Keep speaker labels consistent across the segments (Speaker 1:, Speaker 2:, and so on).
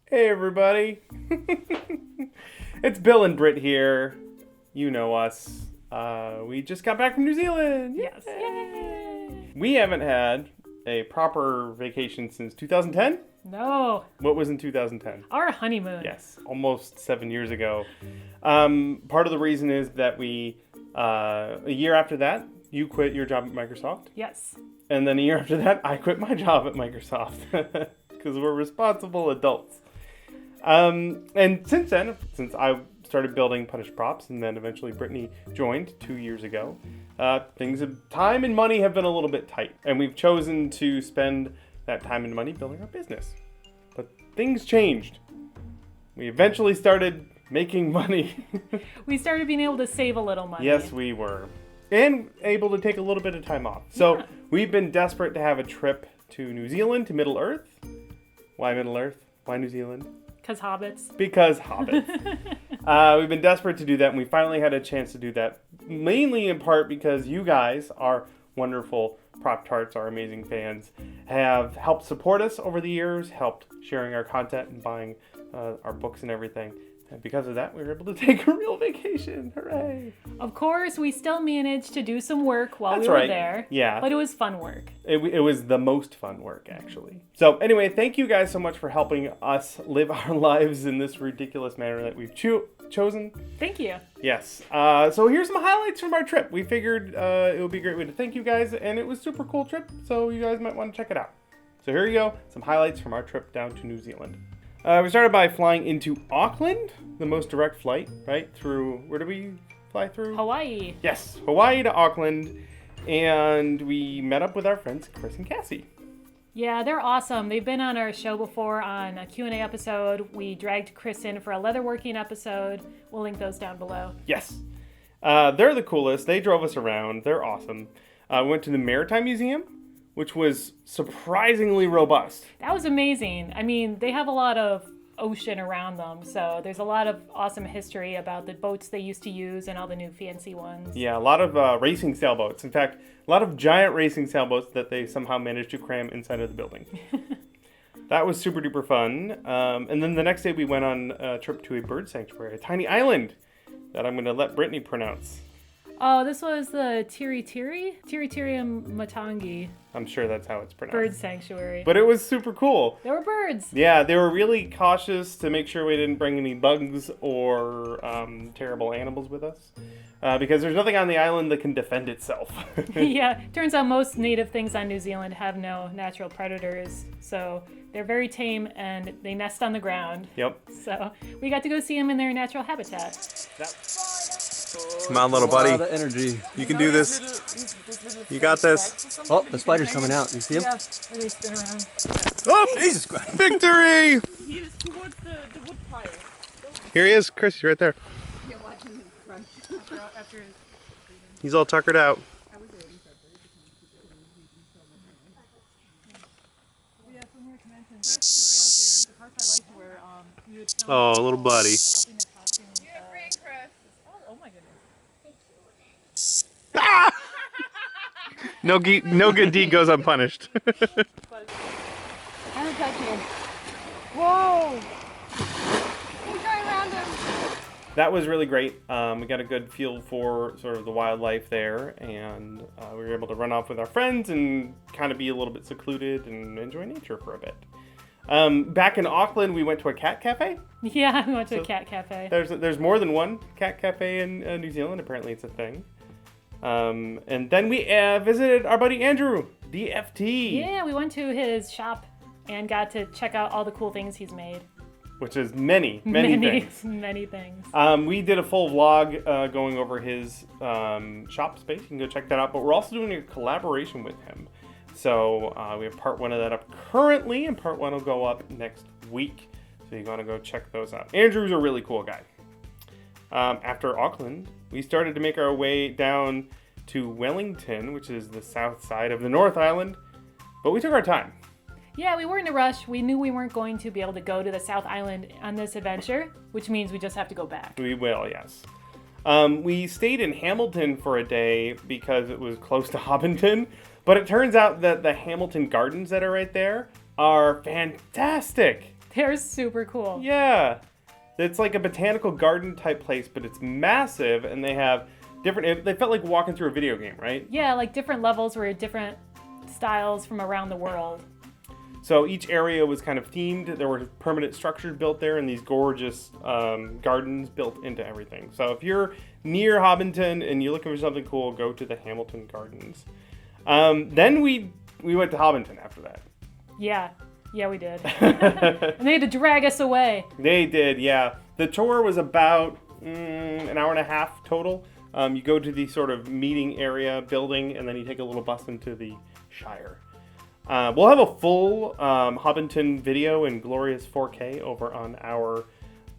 Speaker 1: Hey everybody, it's Bill and Britt here. You know us. We just got back from New Zealand.
Speaker 2: Yes. Yay!
Speaker 1: We haven't had a proper vacation since 2010.
Speaker 2: No.
Speaker 1: What was in 2010?
Speaker 2: Our honeymoon.
Speaker 1: Yes, almost 7 years ago. Part of the reason is that a year after that, you quit your job at Microsoft.
Speaker 2: Yes.
Speaker 1: And then a year after that, I quit my job at Microsoft because we're responsible adults. And since then, since I started building Punished Props and then eventually Brittany joined 2 years ago, time and money have been a little bit tight. And we've chosen to spend that time and money building our business. But things changed. We eventually started making money.
Speaker 2: We started being able to save a little money.
Speaker 1: Yes, we were. And able to take a little bit of time off. So we've been desperate to have a trip to New Zealand, to Middle Earth. Why Middle Earth? Why New Zealand?
Speaker 2: Because hobbits.
Speaker 1: Because hobbits. We've been desperate to do that, and we finally had a chance to do that. Mainly in part because you guys, our wonderful Prop Tarts, our amazing fans, have helped support us over the years, helped sharing our content and buying our books and everything. And because of that, we were able to take a real vacation. Hooray!
Speaker 2: Of course, we still managed to do some work while
Speaker 1: That's
Speaker 2: we were
Speaker 1: right.
Speaker 2: there.
Speaker 1: Yeah.
Speaker 2: But it was fun work.
Speaker 1: It was the most fun work, actually. So anyway, thank you guys so much for helping us live our lives in this ridiculous manner that we've chosen.
Speaker 2: Thank you.
Speaker 1: Yes. So here's some highlights from our trip. We figured it would be a great way to thank you guys, and it was a super cool trip, so you guys might want to check it out. So here you go, some highlights from our trip down to New Zealand. We started by flying into Auckland, the most direct flight, right? Through, where did we fly through?
Speaker 2: Hawaii.
Speaker 1: Yes, Hawaii to Auckland, and we met up with our friends Chris and Cassie.
Speaker 2: Yeah, they're awesome. They've been on our show before on a Q&A episode. We dragged Chris in for a leatherworking episode. We'll link those down below.
Speaker 1: Yes. They're the coolest. They drove us around. They're awesome. We went to the Maritime Museum, which was surprisingly robust.
Speaker 2: That was amazing. I mean, they have a lot of ocean around them, so there's a lot of awesome history about the boats they used to use and all the new fancy ones.
Speaker 1: Yeah, a lot of racing sailboats. In fact, a lot of giant racing sailboats that they somehow managed to cram inside of the building. That was super duper fun. And then the next day we went on a trip to a bird sanctuary, a tiny island that I'm going to let Brittany pronounce.
Speaker 2: Oh, this was the Tiritiri and Matangi
Speaker 1: I'm sure that's how it's pronounced.
Speaker 2: bird sanctuary.
Speaker 1: But it was super cool.
Speaker 2: There were birds.
Speaker 1: Yeah, they were really cautious to make sure we didn't bring any bugs or terrible animals with us. Because there's nothing on the island that can defend itself.
Speaker 2: Yeah, turns out most native things on New Zealand have no natural predators. So they're very tame and they nest on the ground.
Speaker 1: Yep.
Speaker 2: So we got to go see them in their natural habitat.
Speaker 3: Come on, little buddy.
Speaker 4: A lot of energy.
Speaker 3: You can do this. You got this.
Speaker 4: Oh, the spider's coming out. You see him?
Speaker 2: Yeah, and they spin around.
Speaker 3: Oh, Jesus Christ. Victory!
Speaker 2: He is towards the wood pile.
Speaker 3: Here he is. Chris, he's right there.
Speaker 2: After
Speaker 3: He's all tuckered out. Oh, little buddy.
Speaker 2: Oh my goodness.
Speaker 3: Ah! No good deed goes unpunished.
Speaker 2: I'm touching him. Whoa! He's going around him.
Speaker 1: That was really great. We got a good feel for sort of the wildlife there, and we were able to run off with our friends and kind of be a little bit secluded and enjoy nature for a bit. Back in Auckland, we went to a cat cafe.
Speaker 2: Yeah, we went to a cat cafe.
Speaker 1: There's more than one cat cafe in New Zealand. Apparently, it's a thing. And then we visited our buddy Andrew, DFT.
Speaker 2: Yeah, we went to his shop and got to check out all the cool things he's made.
Speaker 1: Which is many things.
Speaker 2: Many things.
Speaker 1: We did a full vlog going over his shop space. You can go check that out. But we're also doing a collaboration with him. So we have part 1 of that up currently, and part 1 will go up next week. So you want to go check those out. Andrew's a really cool guy. After Auckland, we started to make our way down to Wellington, which is the south side of the North Island. But we took our time.
Speaker 2: Yeah, we weren't in a rush. We knew we weren't going to be able to go to the South Island on this adventure, which means we just have to go back.
Speaker 1: We will, yes. We stayed in Hamilton for a day because it was close to Hobbiton, but it turns out that the Hamilton Gardens that are right there are fantastic.
Speaker 2: They're super cool.
Speaker 1: Yeah. It's like a botanical garden type place, but it's massive, and they have different... They felt like walking through a video game, right?
Speaker 2: Yeah, like different levels were different styles from around the world.
Speaker 1: So each area was kind of themed. There were permanent structures built there, and these gorgeous gardens built into everything. So if you're near Hobbiton and you're looking for something cool, go to the Hamilton Gardens. Then we went to Hobbiton after that.
Speaker 2: Yeah, we did. And they had to drag us away.
Speaker 1: They did, yeah. The tour was about an hour and a half total. You go to the sort of meeting area building, and then you take a little bus into the Shire. We'll have a full Hobbiton video in glorious 4K over on our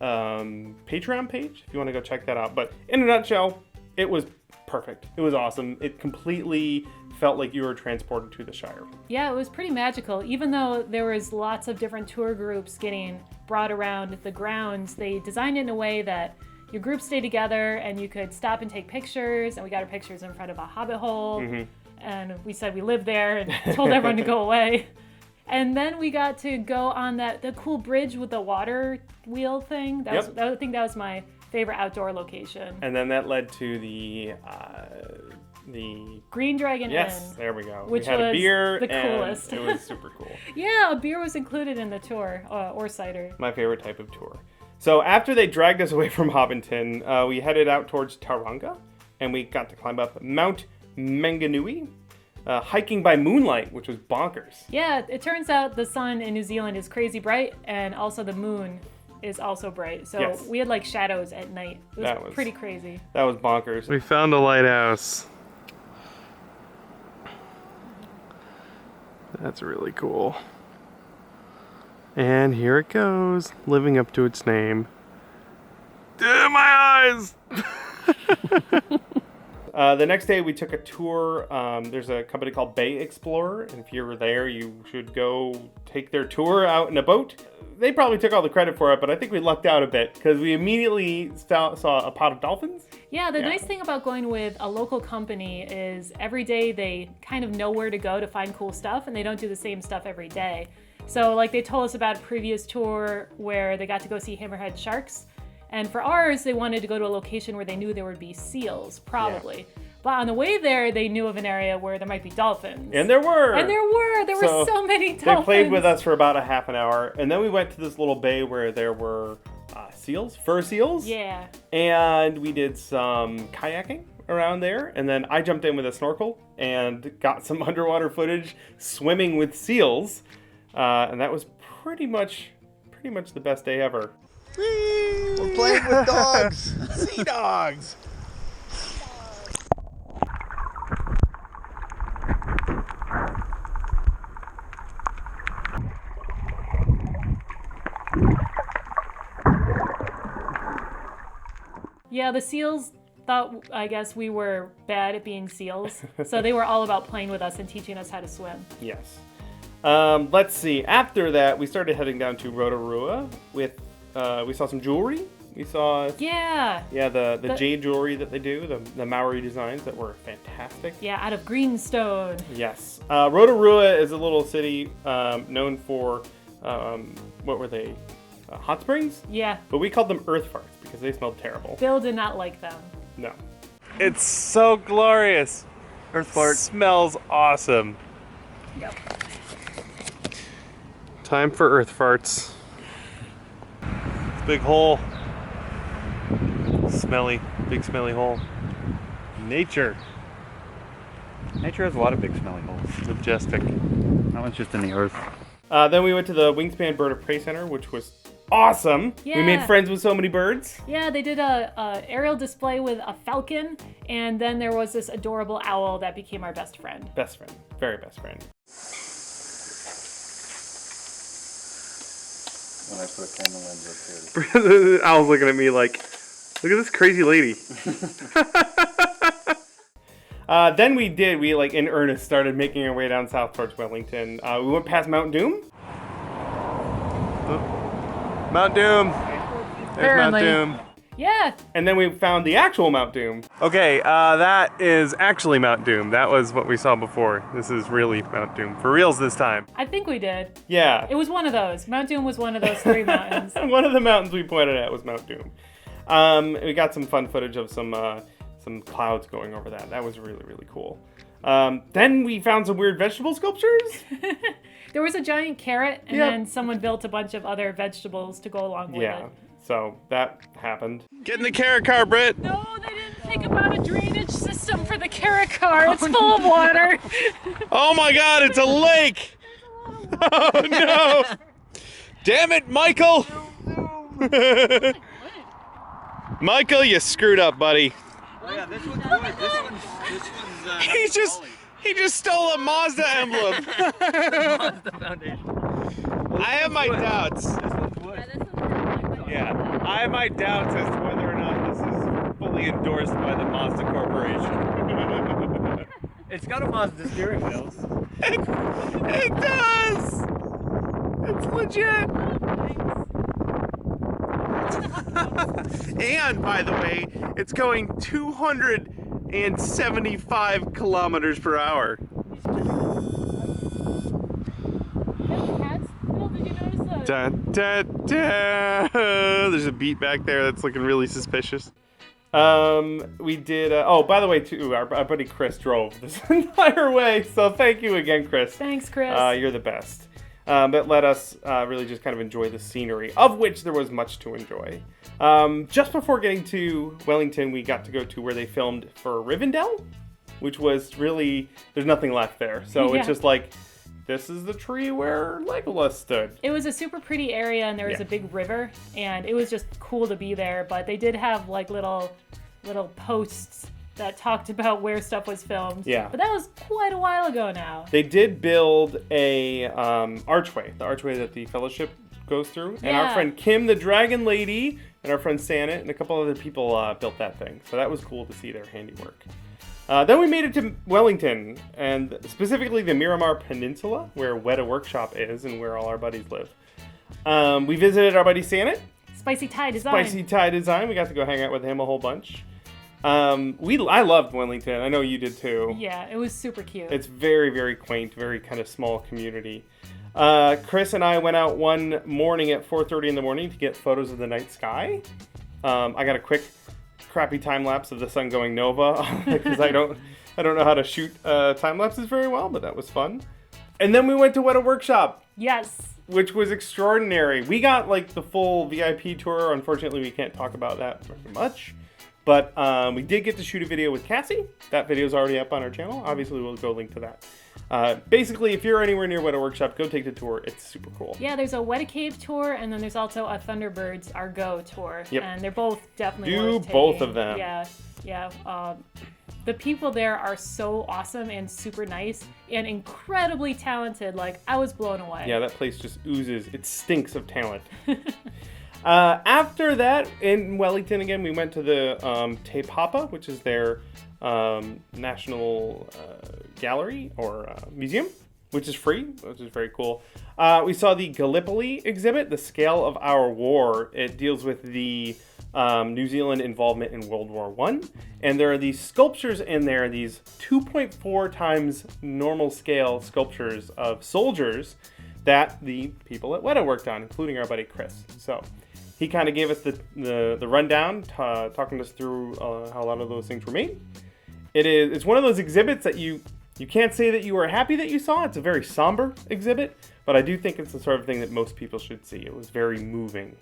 Speaker 1: Patreon page if you want to go check that out. But in a nutshell, it was perfect. It was awesome. It completely felt like you were transported to the Shire.
Speaker 2: Yeah, it was pretty magical. Even though there was lots of different tour groups getting brought around the grounds, they designed it in a way that your group stayed together and you could stop and take pictures. And we got our pictures in front of a hobbit hole. Mm-hmm. And we said we lived there and told everyone to go away. And then we got to go on the cool bridge with the water wheel thing. I think that was my favorite outdoor location.
Speaker 1: And then that led to the
Speaker 2: Green Dragon Inn.
Speaker 1: Yes, there we go.
Speaker 2: Which
Speaker 1: we had
Speaker 2: was
Speaker 1: a beer,
Speaker 2: the coolest.
Speaker 1: And it was super cool.
Speaker 2: Yeah, a beer was included in the tour, or cider.
Speaker 1: My favorite type of tour. So after they dragged us away from Hobbiton, we headed out towards Tauranga, and we got to climb up Mount Manganui, hiking by moonlight, which was bonkers.
Speaker 2: Yeah, it turns out the sun in New Zealand is crazy bright, and also the moon is also bright. So
Speaker 1: yes.
Speaker 2: We had like shadows at night. It was pretty crazy.
Speaker 1: That was bonkers.
Speaker 3: We found a lighthouse. That's really cool. And here it goes, living up to its name. My eyes!
Speaker 1: The next day we took a tour. There's a company called Bay Explorer, and if you were there, you should go take their tour out in a boat. They probably took all the credit for it, but I think we lucked out a bit because we immediately saw a pod of dolphins.
Speaker 2: Yeah, the nice thing about going with a local company is every day they kind of know where to go to find cool stuff, and they don't do the same stuff every day. So like they told us about a previous tour where they got to go see hammerhead sharks. And for ours, they wanted to go to a location where they knew there would be seals, probably. Yeah. But on the way there, they knew of an area where there might be dolphins.
Speaker 1: And there were!
Speaker 2: There were so many dolphins.
Speaker 1: They played with us for about a half an hour. And then we went to this little bay where there were seals, fur seals.
Speaker 2: Yeah.
Speaker 1: And we did some kayaking around there. And then I jumped in with a snorkel and got some underwater footage swimming with seals. And that was pretty much the best day ever.
Speaker 5: We're playing with dogs. Sea dogs.
Speaker 2: Yeah, the seals thought, I guess, we were bad at being seals. So they were all about playing with us and teaching us how to swim.
Speaker 1: Yes. Let's see. After that, we started heading down to Rotorua with... we saw some jewelry. We saw the Jade jewelry that they do, the Maori designs that were fantastic.
Speaker 2: Yeah, out of greenstone.
Speaker 1: Yes. Rotorua is a little city known for, what were they? Hot springs?
Speaker 2: Yeah.
Speaker 1: But we called them earth farts because they smelled terrible.
Speaker 2: Bill did not like them.
Speaker 1: No.
Speaker 3: It's so glorious.
Speaker 5: Earth fart.
Speaker 3: Smells awesome.
Speaker 2: Yep.
Speaker 3: Time for earth farts. Big hole. Smelly, big smelly hole. Nature.
Speaker 5: Nature has a lot of big smelly holes.
Speaker 3: Majestic.
Speaker 5: That one's just in the earth.
Speaker 1: Then we went to the Wingspan Bird of Prey Center, which was awesome.
Speaker 2: Yeah.
Speaker 1: We made friends with so many birds.
Speaker 2: Yeah, they did a aerial display with a falcon, and then there was this adorable owl that became our best friend.
Speaker 1: Best friend. Very best friend.
Speaker 5: When I put a camera lens up here.
Speaker 3: The owl's looking at me like, look at this crazy lady.
Speaker 1: Then we in earnest started making our way down south towards Wellington. We went past Mount Doom.
Speaker 3: Mount Doom. There's
Speaker 2: Apparently.
Speaker 3: Mount Doom.
Speaker 2: Yeah.
Speaker 1: And then we found the actual Mount Doom.
Speaker 3: Okay, that is actually Mount Doom. That was what we saw before. This is really Mount Doom. For reals this time.
Speaker 2: I think we did.
Speaker 1: Yeah.
Speaker 2: It was one of those. Mount Doom was one of those 3 mountains.
Speaker 1: One of the mountains we pointed at was Mount Doom. We got some fun footage of some clouds going over that. That was really, really cool. Then we found some weird vegetable sculptures.
Speaker 2: There was a giant carrot, and
Speaker 1: Yep.
Speaker 2: then someone built a bunch of other vegetables to go along with
Speaker 1: Yeah.
Speaker 2: it.
Speaker 1: So that happened.
Speaker 3: Get in the carrot car, Britt.
Speaker 2: No, they didn't think about a drainage system for the carrot car. It's full of water.
Speaker 3: Oh my god, it's a lake! Oh no! Damn it, Michael! Michael, you screwed up, buddy.
Speaker 5: Oh yeah, this one's wood. This one's
Speaker 3: He just stole a Mazda emblem.
Speaker 5: Mazda Foundation.
Speaker 3: I have my doubts.
Speaker 5: This one's wood.
Speaker 3: Yeah, I have my doubts as to whether or not this is fully endorsed by the Mazda Corporation.
Speaker 5: It's got a Mazda steering wheel.
Speaker 3: It does! It's legit! And, by the way, it's going 275 kilometers per hour.
Speaker 2: Did you notice
Speaker 3: Da, da, da. There's a beat back there that's looking really suspicious.
Speaker 1: We did. Oh, by the way, too, our buddy Chris drove this entire way. So thank you again, Chris.
Speaker 2: Thanks, Chris.
Speaker 1: You're the best. That let us really just kind of enjoy the scenery, of which there was much to enjoy. Just before getting to Wellington, we got to go to where they filmed for Rivendell, which was really, there's nothing left there. So
Speaker 2: Yeah.
Speaker 1: it's just like, this is the tree where Legolas stood.
Speaker 2: It was a super pretty area, and there was
Speaker 1: Yeah.
Speaker 2: a big river, and it was just cool to be there. But they did have like little posts that talked about where stuff was filmed.
Speaker 1: Yeah.
Speaker 2: But that was quite a while ago now.
Speaker 1: They did build a archway, the archway that the Fellowship goes through. And our
Speaker 2: Yeah.
Speaker 1: friend Kim, the Dragon Lady, and our friend Sanet, and a couple other people built that thing. So that was cool to see their handiwork. Then we made it to Wellington, and specifically the Miramar Peninsula, where Weta Workshop is and where all our buddies live. We visited our buddy Sanet,
Speaker 2: Spicy Tie Design.
Speaker 1: Spicy Tie Design. We got to go hang out with him a whole bunch. I loved Wellington. I know you did too.
Speaker 2: Yeah, it was super cute.
Speaker 1: It's very, very quaint, very kind of small community. Chris and I went out one morning at 4:30 in the morning to get photos of the night sky. I got a quick, crappy time lapse of the sun going nova because I don't know how to shoot time lapses very well, but that was fun. And then we went to Weta Workshop,
Speaker 2: Yes.
Speaker 1: which was extraordinary. We got like the full VIP tour. Unfortunately, we can't talk about that very much. But we did get to shoot a video with Cassie. That video is already up on our channel. Obviously, we'll go link to that. Basically, if you're anywhere near Weta Workshop, go take the tour. It's super cool.
Speaker 2: Yeah, there's a Weta Cave tour, and then there's also a Thunderbirds Argo tour.
Speaker 1: Yep.
Speaker 2: And they're both definitely
Speaker 1: Do
Speaker 2: worth
Speaker 1: both
Speaker 2: taking.
Speaker 1: of them.
Speaker 2: Yeah. The people there are so awesome and super nice and incredibly talented. Like, I was blown away.
Speaker 1: Yeah, that place just oozes. It stinks of talent. After that, in Wellington again, we went to the Te Papa, which is their national gallery or museum, which is free, which is very cool. We saw the Gallipoli exhibit, The Scale of Our War. It deals with the New Zealand involvement in World War I. And there are these sculptures in there, these 2.4 times normal scale sculptures of soldiers that the people at Weta worked on, including our buddy Chris. So he kind of gave us the rundown, talking us through how a lot of those things were made. It's one of those exhibits that you can't say that you were happy that you saw. It's a very somber exhibit, but I do think it's the sort of thing that most people should see. It was very moving.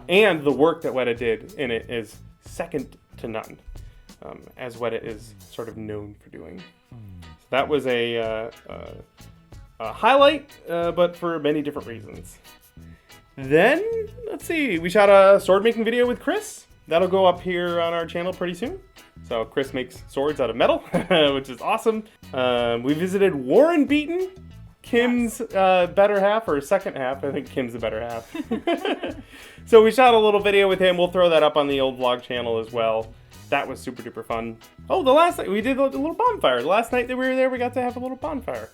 Speaker 1: And the work that Weta did in it is second to none, as Weta is sort of known for doing. So that was a highlight, but for many different reasons. Then, let's see, we shot a sword making video with Chris. That'll go up here on our channel pretty soon. So Chris makes swords out of metal, which is awesome. We visited Warren Beaton, Kim's better half, or second half. I think Kim's the better half. So we shot a little video with him. We'll throw that up on the old vlog channel as well. That was super duper fun. Oh, the last night we did a little bonfire. The last night that we were there, we got to have a little bonfire.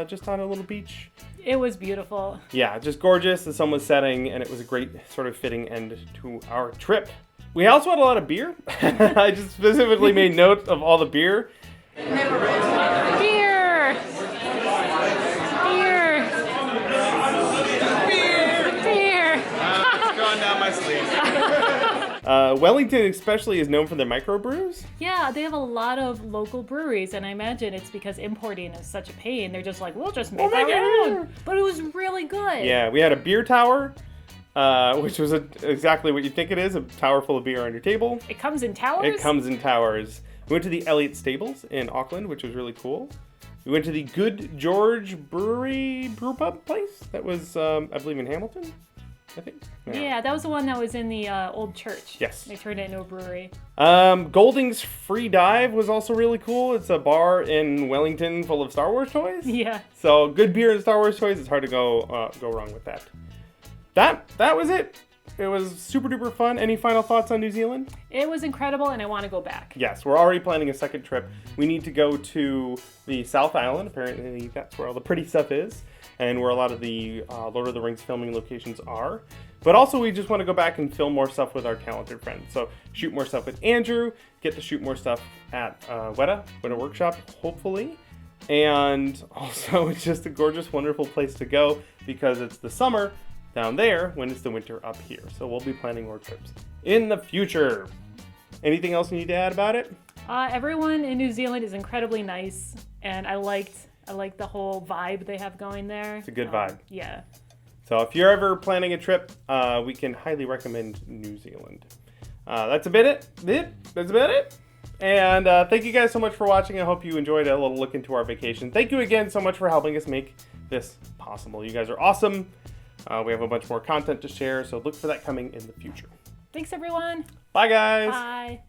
Speaker 1: Just on a little beach.
Speaker 2: It was beautiful.
Speaker 1: Yeah, just gorgeous. The sun was setting, and it was a great sort of fitting end to our trip. We also had a lot of beer. I just specifically made note of all the beer.
Speaker 2: Beer! Beer! Beer!
Speaker 3: It's going down my sleeve.
Speaker 1: Wellington especially is known for their microbrews.
Speaker 2: Yeah, they have a lot of local breweries, and I imagine it's because importing is such a pain. They're just like, we'll just make our own. But it was really good.
Speaker 1: Yeah, we had a beer tower, which was exactly what you think it is, a tower full of beer on your table.
Speaker 2: It comes in towers?
Speaker 1: It comes in towers. We went to the Elliott Stables in Auckland, which was really cool. We went to the Good George brew pub place that was, I believe, in Hamilton, I think.
Speaker 2: Yeah, that was the one that was in the old church.
Speaker 1: Yes.
Speaker 2: They turned it into a brewery.
Speaker 1: Golding's Free Dive was also really cool. It's a bar in Wellington full of Star Wars toys.
Speaker 2: Yeah.
Speaker 1: So good beer and Star Wars toys. It's hard to go wrong with that. That was it. It was super duper fun. Any final thoughts on New Zealand?
Speaker 2: It was incredible, and I want to go back.
Speaker 1: Yes, we're already planning a second trip. We need to go to the South Island. Apparently, that's where all the pretty stuff is, and where a lot of the Lord of the Rings filming locations are. But also, we just want to go back and film more stuff with our talented friends. So, shoot more stuff with Andrew, get to shoot more stuff at Weta Workshop, hopefully. And also, it's just a gorgeous, wonderful place to go because it's the summer down there when it's the winter up here. So we'll be planning more trips in the future. Anything else you need to add about it?
Speaker 2: Everyone in New Zealand is incredibly nice, and I liked the whole vibe they have going there.
Speaker 1: It's a good vibe.
Speaker 2: Yeah.
Speaker 1: So if you're ever planning a trip, we can highly recommend New Zealand. That's about it. That's about it. And thank you guys so much for watching. I hope you enjoyed a little look into our vacation. Thank you again so much for helping us make this possible. You guys are awesome. We have a bunch more content to share, so look for that coming in the future.
Speaker 2: Thanks, everyone.
Speaker 1: Bye, guys.
Speaker 2: Bye.